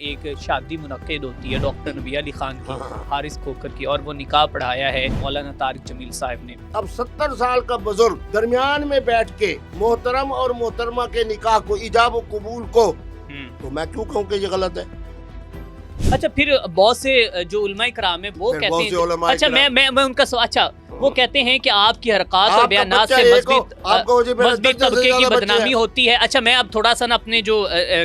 ایک شادی منعقد ہوتی ہے ڈاکٹر نبی علی خان کی حارث کھوکھر کی، اور وہ نکاح پڑھایا ہے مولانا طارق جمیل صاحب نے۔ اب 70 سال کا بزرگ درمیان میں بیٹھ کے محترم اور محترمہ کے نکاح کو ایجاب و قبول کو تو میں کیوں کہوں کہ یہ غلط ہے؟ اچھا، پھر بہت سے جو علماء کرام ہیں وہ کہتے ہیں، اچھا میں ان کا اچھا وہ کہتے ہیں کہ آپ کی حرکات اور بیانات سے مذہبی طبقے کی بدنامی ہوتی ہے۔ اچھا، میں اب تھوڑا سا نا اپنے جو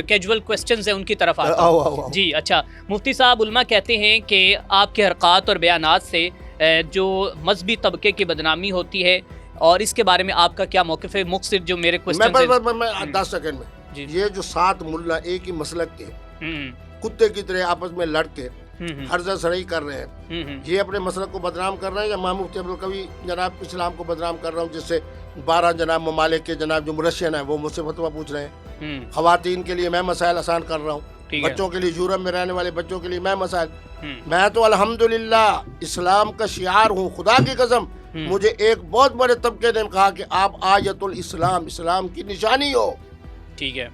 کیجول کوسچنز ہیں ان کی طرف آتا ہوں۔ جی اچھا، مفتی صاحب، علماء کہتے ہیں کہ آپ کے حرکات اور بیانات سے جو مذہبی طبقے کی بدنامی ہوتی ہے، اور اس کے بارے میں آپ کا کیا موقف ہے؟ مختصر جو میرے کوسچنز ہیں۔ میں 10 سیکنڈ میں، یہ جو 7 ملا ایک ہی مسلک کے کتے کی طرح آپس میں لڑ کے حرزہ سرائی کر رہے ہیں، یہ اپنے مسلک کو بدنام کر رہے ہیں، یا میں مفتی عبدالقوی جناب اسلام کو بدنام کر رہا ہوں، جس سے 12 جناب ممالک کے جناب جو مرشحین ہیں وہ مجھ سے فتویٰ پوچھ رہے ہیں۔ خواتین کے لیے میں مسائل آسان کر رہا ہوں، بچوں کے لیے، یورپ میں رہنے والے بچوں کے لیے میں مسائل، میں تو الحمدللہ اسلام کا شعار ہوں۔ خدا کی قسم، مجھے ایک بہت بڑے طبقے نے کہا کہ آپ آیت الاسلام، اسلام کی نشانی ہو۔ ٹھیک ہے،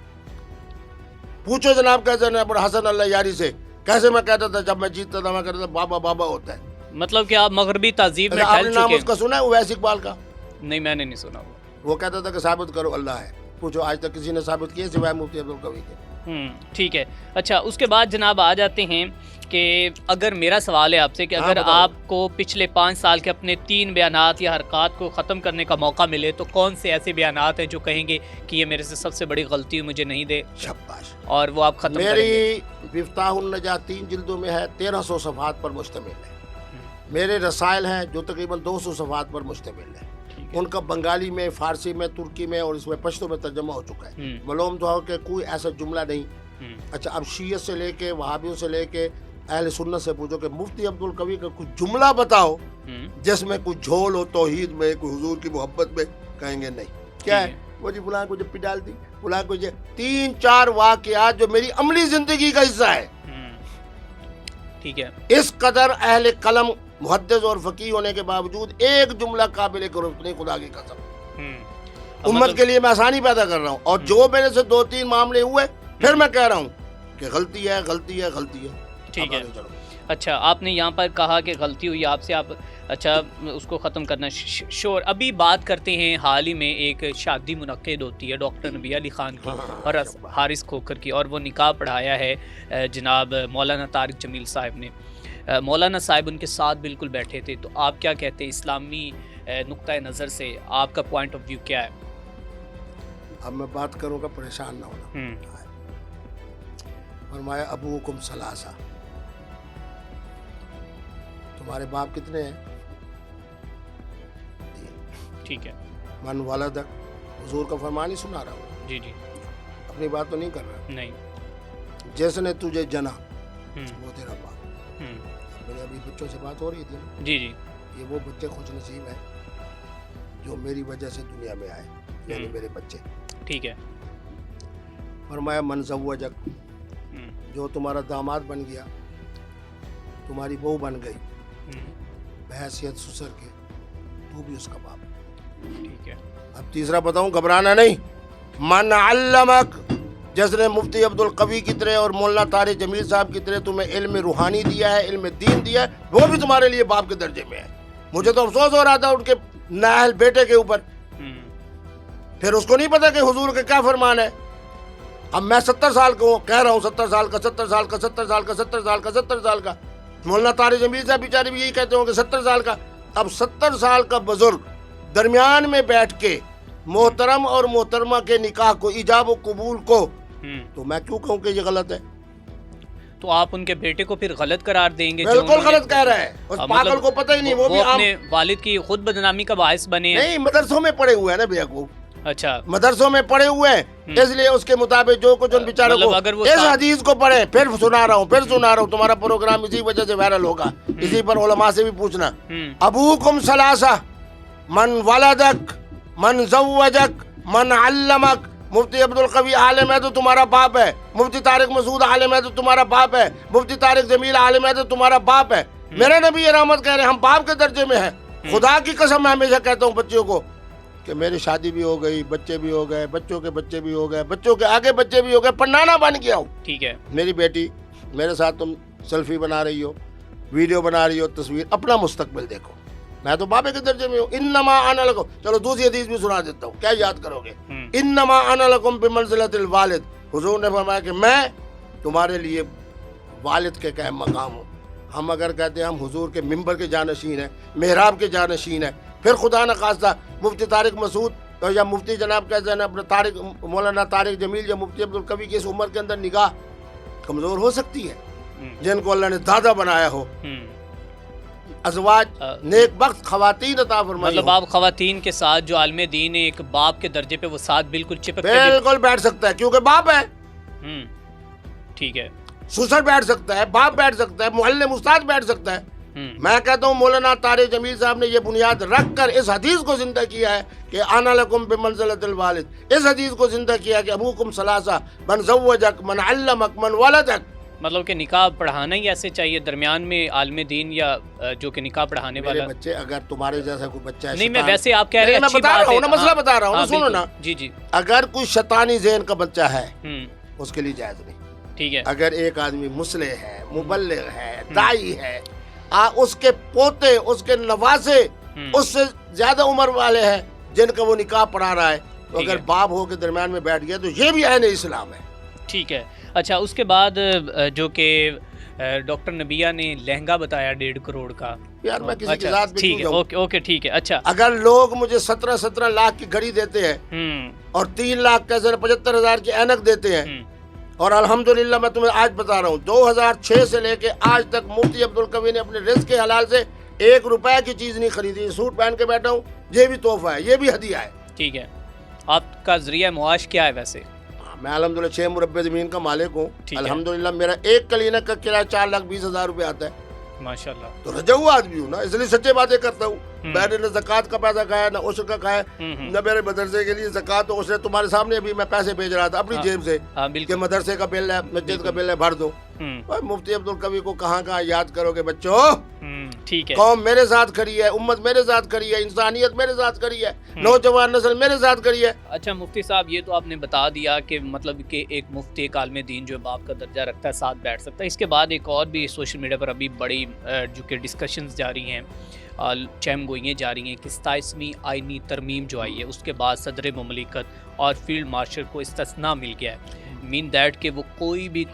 پوچھو جناب کیسے جناب حسن اللہ یاری سے، کیسے میں کہتا تھا جب میں جیتتا تھا، میں کہتا تھا بابا بابا ہوتا ہے۔ مطلب کہ آپ مغربی تہذیب میں آپ ڈھل نے نام چکے اس کا سنا ہے اویس اقبال کا؟ نہیں، میں نے نہیں سنا وہ کہتا تھا کہ ثابت کرو اللہ ہے۔ پوچھو آج تک کسی نے ثابت کیا سوائے مفتی عبدالقوی کے؟ ٹھیک ہے۔ اچھا، اس کے بعد جناب آ جاتے ہیں کہ اگر میرا سوال ہے آپ سے کہ اگر آپ کو پچھلے 5 سال کے اپنے 3 بیانات یا حرکات کو ختم کرنے کا موقع ملے تو کون سے ایسے بیانات ہیں جو کہیں گے کہ یہ میرے سے سب سے بڑی غلطی ہے، مجھے نہیں دے، شاباش، اور وہ آپ ختم کریں گے؟ میری مفتاح النجاہ 3 جلدوں میں ہے، 1300 صفحات پر مشتمل ہے۔ میرے رسائل ہیں جو تقریباً 200 صفحات پر مشتمل ہے، ان کا بنگالی میں، فارسی میں، ترکی میں اور اس میں پشتو میں ترجمہ ہو چکا ہے۔ معلوم تو ہو کہ کوئی ایسا جملہ نہیں۔ اچھا، اب شیعت سے لے کے وہابیوں سے لے کے اہل سنت سے پوچھو کہ مفتی عبدالقوی کا کچھ جملہ بتاؤ جس میں کچھ جھول ہو توحید میں، کوئی حضور کی محبت میں، کہیں گے نہیں۔ کیا ہے وہ جی فلاں کو جب ڈال دی، فلاں کو 3-4 واقعات جو میری عملی زندگی کا حصہ ہے۔ ٹھیک ہے، اس قدر اہل قلم محدث اور فقیہ ہونے کے باوجود ایک جملہ قابل گرفت نہیں، خدا کی قسم۔ امت کے لیے میں آسانی پیدا کر رہا ہوں، اور جو میرے سے 2-3 معاملے ہوئے پھر میں کہہ رہا ہوں کہ غلطی ہے، غلطی ہے، غلطی ہے۔ ٹھیک ہے۔ اچھا، آپ نے یہاں پر کہا کہ غلطی ہوئی آپ سے، آپ اچھا اس کو ختم کرنا شور۔ ابھی بات کرتے ہیں، حال ہی میں ایک شادی منعقد ہوتی ہے ڈاکٹر نبی علی خان کی اور حارث کھوکھر کی، اور وہ نکاح پڑھایا ہے جناب مولانا طارق جمیل صاحب نے۔ مولانا صاحب ان کے ساتھ بالکل بیٹھے تھے، تو آپ کیا کہتے ہیں اسلامی نقطۂ نظر سے آپ کا پوائنٹ آف ویو کیا ہے؟ اب میں بات کروں گا، پریشان نہ ہونا۔ فرمایا ابوکم ثلاثہ، تمہارے باپ کتنے ہیں؟ 3۔ ٹھیک ہے، من ولدک، حضور کا فرمان ہی سنا رہا ہوں، جی جی، اپنی بات تو نہیں کر رہا۔ نہیں، جس نے تجھے جنا وہ تیرا باپ۔ میرے ابھی بچوں سے بات ہو رہی تھی، جی جی، یہ وہ بچے خوش نصیب ہیں جو میری وجہ سے دنیا میں آئے، یعنی میرے بچے۔ ٹھیک ہے، فرمایا من زوجک، جو تمہارا داماد بن گیا، تمہاری بہو بن گئی بحیثیت سسر کے، تو بھی اس کا باپ ہے۔ ٹھیک ہے، اب تیسرا بتاؤں، گھبرانا نہیں۔ من علمک، جس نے مفتی عبدالقوی کی طرح اور مولانا طارق جمیل صاحب کی طرح تمہیں علم روحانی دیا ہے، علم دین دیا ہے، وہ بھی تمہارے لیے باپ کے درجے میں ہے۔ مجھے تو افسوس ہو رہا تھا ان کے نااہل بیٹے کے اوپر، پھر اس کو نہیں پتا کہ حضور کا کیا فرمان ہے۔ اب میں 70 سال کو کہہ رہا ہوں، 70 سال کا، 70 سال کا، 70 سال کا، 70 سال کا، 70 سال کا۔ مولانا طارق جمیل صاحب بیچارے بھی یہی کہتے ہوں کہ 70 سال کا۔ اب 70 سال کا بزرگ درمیان میں بیٹھ کے محترم اور محترمہ کے نکاح کو، ایجاب و قبول کو تو میں کیوں کہوں کہ یہ غلط ہے؟ تو آپ ان کے بیٹے کو پھر غلط قرار دیں گے؟ بالکل غلط کہہ رہا ہے، اس پاگل کو پتہ ہی نہیں، وہ بھی اپنے والد کی خود بدنامی کا باعث بنے ہیں۔ نہیں، مدرسوں میں پڑے ہوئے ہیں نا بیوقوف، اچھا، مدرسوں میں پڑے ہوئے ہیں، اس لیے اس کے مطابق جو کچھ ان بیچاروں کو اس حدیث کو پڑھے، پھر سنا رہا ہوں، تمہارا پروگرام اسی وجہ سے وائرل ہوگا، اسی پر علماء سے بھی پوچھنا۔ ابوکم ثلاثہ، من ولدک، من زوجک، من علمک۔ مفتی عبدالقوی عالم ہے تو تمہارا باپ ہے، مفتی طارق مسعود عالم ہے تو تمہارا باپ ہے، مفتی طارق جمیل عالم ہے تو تمہارا باپ ہے۔ میرے نبی رحمت کہہ رہے ہیں ہم باپ کے درجے میں ہیں۔ خدا کی قسم میں ہمیشہ کہتا ہوں بچوں کو کہ میری شادی بھی ہو گئی، بچے بھی ہو گئے، بچوں کے بچے بھی ہو گئے، بچوں کے آگے بچے بھی ہو گئے، پڑھنانا بن گیا ہوں۔ ٹھیک ہے، میری بیٹی میرے ساتھ تم سیلفی بنا رہی ہو, ویڈیو بنا رہی ہو, تصویر, اپنا مستقبل دیکھو. میں تو بابے کے درجے میں ہوں. انما انا لکم, چلو دوسری حدیث بھی سنا دیتا ہوں, کیا یاد کرو گے؟ انما انا لکم بمنزلۃ الوالد, حضور نے فرمایا کہ میں تمہارے لیے والد کے قائم مقام ہوں. ہم اگر کہتے ہیں ہم حضور کے ممبر کے جانشین ہیں, محراب کے جانشین ہیں, پھر خدا نہ خواستہ مفتی طارق مسعود یا مفتی جناب کہتے ہیں اپنے مولانا طارق جمیل یا مفتی عبدالقوی کی اس عمر کے اندر نگاہ کمزور ہو سکتی ہے, جن کو اللہ نے دادا بنایا ہو, ازواج نیک بخت خواتین عطا فرمائی. مطلب آپ خواتین کے ساتھ جو عالم دین ہے ایک باپ کے درجے پہ وہ ساتھ بالکل چپک کے بالکل بیٹھ سکتا ہے, کیونکہ باپ ہے. ٹھیک ہے, سسر بیٹھ سکتا ہے, باپ بیٹھ سکتا ہے, معلم استاد بیٹھ سکتا ہے. میں کہتا ہوں مولانا طارق جمیل صاحب نے یہ بنیاد رکھ کر اس حدیث کو زندہ کیا ہے کہ انا لکم بمنزلۃ الوالد. اس حدیث کو زندہ کیا کہ ابوکم ثلاثہ من زوجک من علمک من ولدک. مطلب کہ نکاح پڑھانا ہی ایسے چاہیے درمیان میں عالم دین یا جو کہ نکاح پڑھانے والا. میرے بچے اگر تمہارے جیسا کوئی بچہ ہے, نہیں میں ویسے آپ کہہ رہے ہیں میں بتا رہا ہوں نا, مسئلہ بتا رہا ہوں نا, سنو نا. جی جی, اگر کوئی شیطانی ذہن کا بچہ ہے اس کے لیے جائز نہیں. ٹھیک ہے, اگر ایک آدمی مصلح ہے, مبلغ ہے, داعی ہے, اس کے پوتے, اس کے نواسے اس سے زیادہ عمر والے ہیں جن کا وہ نکاح پڑھا رہا ہے, تو اگر باپ ہو کے درمیان میں بیٹھ گیا تو یہ بھی عین اسلام ہے. ٹھیک ہے. اچھا, اس کے بعد جو کہ ڈاکٹر نبیہ نے لہنگا بتایا 1.5 کروڑ کا. یار میں کسی کی ذات پہ ٹھیک ہے, اوکے ٹھیک ہے. اچھا, اگر لوگ مجھے 17 لاکھ کی گھڑی دیتے ہیں اور 3 لاکھ کا 75,000 کی اینک دیتے ہیں, اور الحمدللہ میں تمہیں آج بتا رہا ہوں 2006 سے لے کے آج تک مفتی عبدالقوی نے اپنے رزق کے حلال سے 1 روپے کی چیز نہیں خریدی. سوٹ پہن کے بیٹھا ہوں, یہ بھی تحفہ ہے, یہ بھی ہدیہ ہے. ٹھیک ہے, آپ کا ذریعہ معاش کیا ہے ویسے؟ میں الحمدللہ 6 مربع زمین کا مالک ہوں. الحمدللہ میرا ایک کلینک کا کرایہ 4,20,000 روپے آتا ہے. ماشاءاللہ. تو رجوع آدمی ہوں نا, اس لیے سچے باتیں کرتا ہوں. میں نے نہ زکوٰۃ کا پیسہ کھایا, نہ عشر کا کھایا, نہ میرے مدرسے کے لیے زکوٰۃ و عشر. تمہارے سامنے ابھی میں پیسے بھیج رہا تھا اپنی جیب سے کہ مدرسے کا بل ہے, مسجد کا بل ہے, بھر دو. مفتی عبدالقوی کو کہاں کہاں یاد کرو گے بچوں. ٹھیک ہے, قوم میرے ساتھ کھڑی ہے, امت میرے ساتھ کھڑی ہے, انسانیت میرے ساتھ کھڑی ہے, نوجوان نسل میرے ساتھ کھڑی ہے. اچھا مفتی صاحب, یہ تو آپ نے بتا دیا کہ مطلب کہ ایک مفتی, ایک عالم دین جو باپ کا درجہ رکھتا ہے ساتھ بیٹھ سکتا ہے. اس کے بعد ایک اور بھی سوشل میڈیا پر ابھی بڑی جو کہ ڈسکشنز جاری ہیں, چہم گوئیاں جاری ہیں کہ 27ویں آئینی ترمیم جو آئی ہے اس کے بعد صدر مملکت اور فیلڈ مارشل کو استثناء مل گیا ہے. مین دیٹ کہ وہ کوئی بھی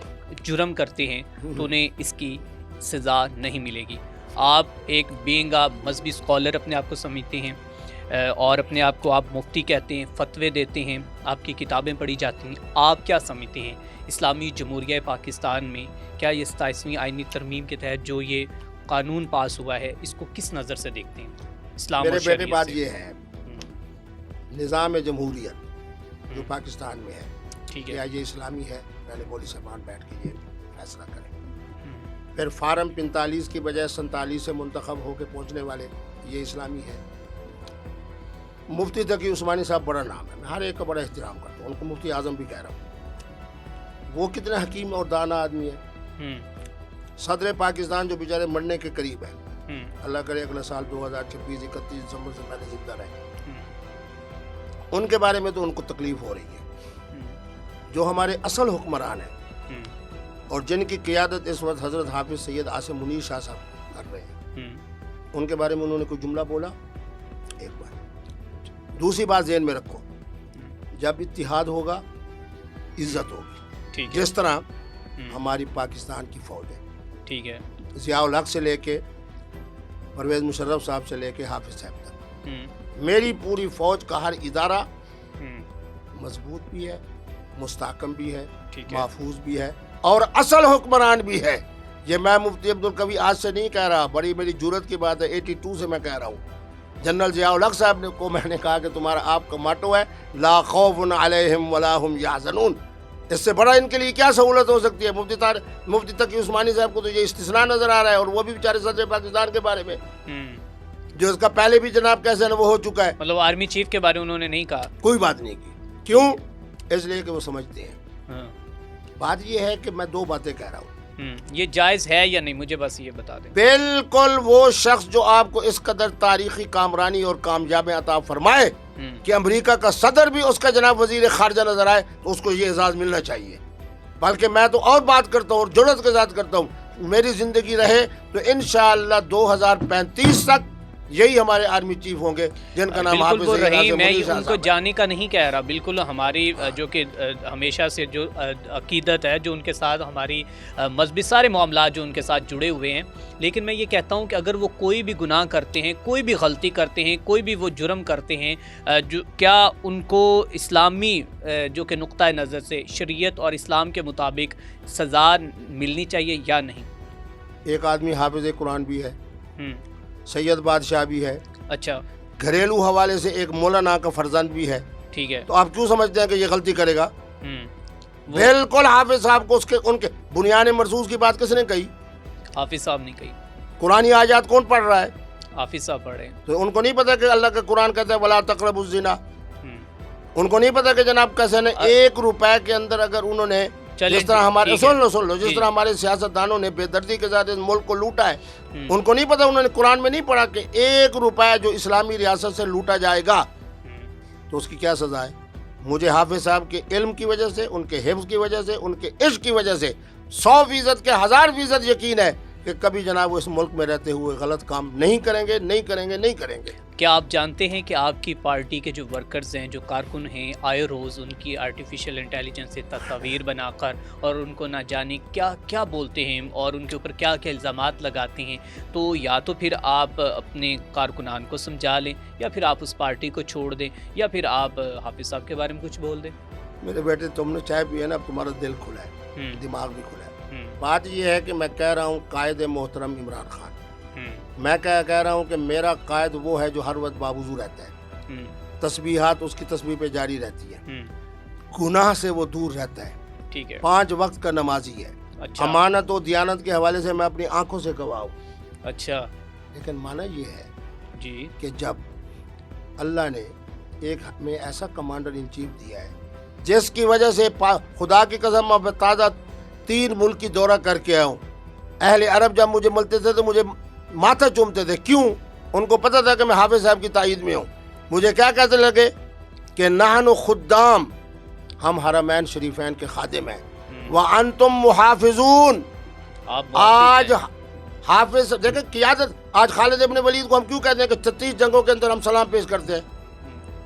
جرم کرتے ہیں تو انہیں اس کی سزا نہیں ملے گی. آپ ایک بینگ مذہبی اسکالر اپنے آپ کو سمجھتے ہیں اور اپنے آپ کو آپ مفتی کہتے ہیں, فتوے دیتے ہیں, آپ کی کتابیں پڑھی جاتی ہیں. آپ کیا سمجھتے ہیں اسلامی جمہوریہ پاکستان میں کیا یہ 27ویں آئینی ترمیم کے تحت جو یہ قانون پاس ہوا ہے اس کو کس نظر سے دیکھتے ہیں اسلام میرے اور شریعت بیٹے بات سے؟ یہ ہے, نظام جمہوریت جو پاکستان میں ہے, ٹھیک ہے, کیا یہ اسلامی ہے؟ پہلے مولوی صاحبان بیٹھ کے یہ فیصلہ کریں. پھر فارم 45 کی بجائے 47 سے منتخب ہو کے پہنچنے والے, یہ اسلامی ہے؟ مفتی تقی عثمانی صاحب بڑا نام ہے, میں ہر ایک کا بڑا احترام کرتا ہوں, ان کو مفتی اعظم بھی کہہ رہا ہوں. وہ کتنے حکیم اور دانا آدمی ہے. صدر پاکستان جو بیچارے مرنے کے قریب ہے, اللہ کرے اگلا سال 2026 31 دسمبر سے پہلے زندہ رہے, ان کے بارے میں تو ان کو تکلیف ہو رہی ہے. جو ہمارے اصل حکمران ہیں اور جن کی قیادت اس وقت حضرت حافظ سید عاصم منیر شاہ صاحب کر رہے ہیں, ان کے بارے میں انہوں نے کوئی جملہ بولا؟ ایک بار. دوسری بات ذہن میں رکھو, جب اتحاد ہوگا عزت ہوگی. جس طرح ہماری پاکستان کی فوج ہے, ٹھیک ہے, ضیاء الحق سے لے کے پرویز مشرف صاحب سے لے کے حافظ صاحب تک, میری پوری فوج کا ہر ادارہ مضبوط بھی ہے, مستحکم بھی ہے, محفوظ بھی ہے اور اصل حکمران بھی ہے. یہ میں مفتی عبدالقوی آج سے نہیں کہہ رہا, بڑی بڑی جرت کی بات ہے, 82 سے میں کہہ رہا ہوں. جنرل ضیاء الحق صاحب نے کو میں نے کہا کہ تمہارا آپ کا ماٹو ہے لا خوف علیہم ولا هم یحزنون. اس سے بڑا ان کے لیے کیا سہولت ہو سکتی ہے؟ مفتی تقی عثمانی صاحب کو تو یہ استثناء نظر آ رہا ہے, اور وہ بھی بیچارے صدر پاکستان کے بارے میں جو اس کا پہلے بھی جناب کیسے وہ ہو چکا ہے. مطلب آرمی چیف کے بارے میں انہوں نے نہیں کہا, کوئی بات نہیں کی. کیوں؟ اس لیے کہ وہ سمجھتے ہیں. بات یہ ہے کہ میں 2 باتیں کہہ رہا ہوں, یہ جائز ہے یا نہیں, مجھے بس یہ بتا دیں. بالکل وہ شخص جو آپ کو اس قدر تاریخی کامرانی اور کامیابی عطا فرمائے کہ امریکہ کا صدر بھی اس کا جناب وزیر خارجہ نظر آئے, تو اس کو یہ اعزاز ملنا چاہیے. بلکہ میں تو اور بات کرتا ہوں اور جرأت کے ساتھ کرتا ہوں, میری زندگی رہے تو انشاءاللہ 2035 تک یہی ہمارے آرمی چیف ہوں گے جن کا نام بالکل وہ رہی. میں ان کو جانے کا نہیں کہہ رہا, بالکل ہماری جو کہ ہمیشہ سے جو عقیدت ہے, جو ان کے ساتھ ہماری مذہبی سارے معاملات جو ان کے ساتھ جڑے ہوئے ہیں, لیکن میں یہ کہتا ہوں کہ اگر وہ کوئی بھی گناہ کرتے ہیں, کوئی بھی غلطی کرتے ہیں, کوئی بھی وہ جرم کرتے ہیں, جو کیا ان کو اسلامی جو کہ نقطہ نظر سے شریعت اور اسلام کے مطابق سزا ملنی چاہیے یا نہیں؟ ایک آدمی حافظ قرآن بھی ہے, سید بادشاہ بھی ہے, اچھا, گھریلو حوالے سے ایک مولانا کا فرزند بھی ہے, ٹھیک ہے, تو آپ کیوں سمجھتے ہیں کہ یہ غلطی کرے گا؟ بالکل حافظ صاحب کو ان کے بنیان مرصوص کی بات کس نے کہی؟ حافظ صاحب نے کہی. قرآنی آیات کون پڑھ رہا ہے؟ حافظ صاحب پڑھ رہے ہیں. تو ان کو نہیں پتا کہ اللہ کا قرآن کہتا ہے ولا تقربوا الزنا؟ ان کو نہیں پتا کہ جناب کیسے نے 1 روپے کے اندر اگر انہوں نے جس طرح ہمارے سن لو جس طرح ہمارے سیاستدانوں نے بے دردی کے ساتھ اس ملک کو لوٹا ہے, ان کو نہیں پتا, انہوں نے قرآن میں نہیں پڑھا کہ 1 روپے جو اسلامی ریاست سے لوٹا جائے گا تو اس کی کیا سزا ہے. مجھے حافظ صاحب کے علم کی وجہ سے, ان کے حفظ کی وجہ سے, ان کے عشق کی وجہ سے 100% کے 1000% یقین ہے کہ کبھی جناب وہ اس ملک میں رہتے ہوئے غلط کام نہیں کریں گے, نہیں کریں گے, نہیں کریں گے. کیا آپ جانتے ہیں کہ آپ کی پارٹی کے جو ورکرز ہیں, جو کارکن ہیں, آئے روز ان کی آرٹیفیشیل انٹیلیجنس سے تصاویر بنا کر اور ان کو نہ جانے کیا کیا بولتے ہیں اور ان کے اوپر کیا کیا الزامات لگاتے ہیں, تو یا تو پھر آپ اپنے کارکنان کو سمجھا لیں یا پھر آپ اس پارٹی کو چھوڑ دیں یا پھر آپ حافظ صاحب کے بارے میں کچھ بول دیں. میرے بیٹے تم نے چائے پی ہے نا, اب تمہارا دل کھلا ہے, دماغ بھی کھلا ہے. بات یہ ہے کہ میں کہہ رہا ہوں قائد محترم عمران خان, میں کہہ رہا ہوں کہ میرا قائد وہ ہے جو ہر وقت باوضو رہتا ہے, تسبیحات اس کی تسبیح پہ جاری رہتی ہے, گناہ سے وہ دور رہتا ہے, ٹھیک ہے, 5 وقت کا نمازی ہے, امانت و دیانت کے حوالے سے میں اپنی آنکھوں سے گواہ ہوں. اچھا, لیکن مانا یہ ہے جی کہ جب اللہ نے ایک ہمیں ایسا کمانڈر ان چیف دیا ہے جس کی وجہ سے خدا کی قسم میں تازہ 3 ملک کی دورہ کر کے آیا ہوں, اہل عرب جب مجھے ملتے تھے تو مجھے ماتھا چومتے تھے. کیوں؟ ان کو پتہ تھا کہ میں حافظ صاحب کی تائید میں ہوں. مجھے کیا کہتے لگے کہ نحن خدام, ہم حرمین شریفین کے خادم ہیں, وانتم محافظون. آج حافظ دیکھیں قیادت, آج خالد ابن ولید کو ہم کیوں کہتے ہیں کہ 36 جنگوں کے اندر ہم سلام پیش کرتے ہیں؟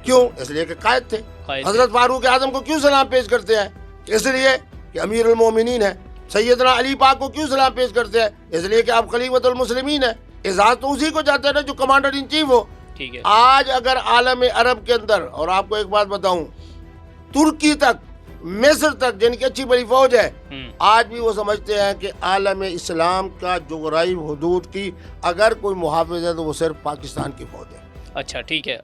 کیوں؟ اس لیے کہ قائد تھے. حضرت فاروق اعظم کو کیوں سلام پیش کرتے ہیں؟ اس لیے کہ امیر المومنین ہے. سیدنا علی پاک کو کیوں سلام پیش کرتے ہیں؟ اس لیے کہ آپ خلیفۃ المسلمین ہیں. اعزاز تو اسی کو جاتے ہیں نا جو کمانڈر ان چیف ہو. ٹھیک ہے, آج اگر عالم عرب کے اندر, اور آپ کو ایک بات بتاؤں, ترکی تک, مصر تک جن کی اچھی بڑی فوج ہے, آج بھی وہ سمجھتے ہیں کہ عالم اسلام کا جغرافی حدود کی اگر کوئی محافظ ہے تو وہ صرف پاکستان کی فوج ہے. اچھا ٹھیک ہے.